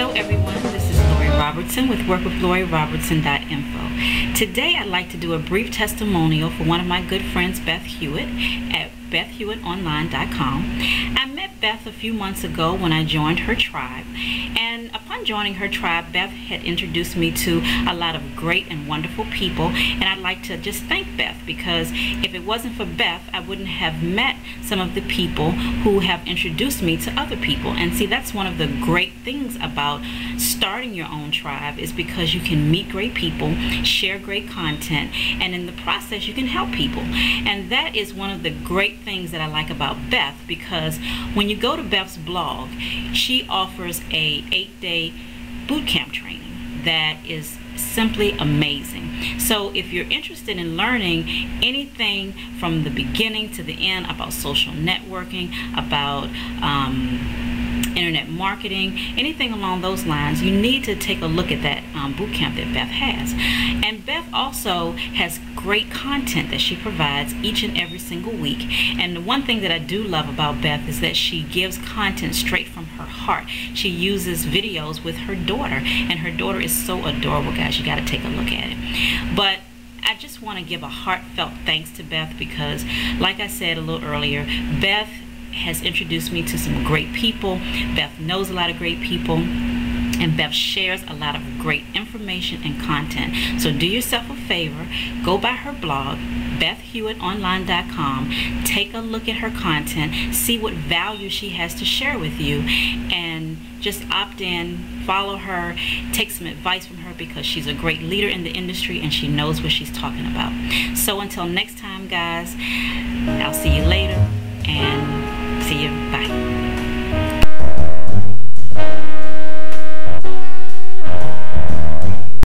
Hello everyone, this is Lori Robertson with workwithlorirobertson.info. Today I'd like to do a brief testimonial for one of my good friends, Beth Hewitt, at BethHewittOnline.com. I met Beth a few months ago when I joined her tribe, and upon joining her tribe, Beth had introduced me to a lot of great and wonderful people, and I'd like to just thank Beth, because if it wasn't for Beth, I wouldn't have met some of the people who have introduced me to other people. And see, that's one of the great things about starting your own tribe, is because you can meet great people, share great content, and in the process you can help people. And that is one of the great things that I like about Beth, because when you go to Beth's blog, she offers a 8-day boot camp training that is simply amazing. So if you're interested in learning anything from the beginning to the end about social networking, about internet marketing, anything along those lines, you need to take a look at that boot camp that Beth has. And Beth also has great content that she provides each and every single week. And the one thing that I do love about Beth is that she gives content straight from her heart. She uses videos with her daughter, and her daughter is so adorable, guys. You got to take a look at it. But I just want to give a heartfelt thanks to Beth, because like I said a little earlier, Beth has introduced me to some great people. Beth knows a lot of great people, and Beth shares a lot of great information and content. So do yourself a favor, go by her blog, BethHewittOnline.com, take a look at her content, see what value she has to share with you, and just opt in, follow her, take some advice from her, because she's a great leader in the industry and she knows what she's talking about. So until next time, guys, I'll see you later, and see you. Bye.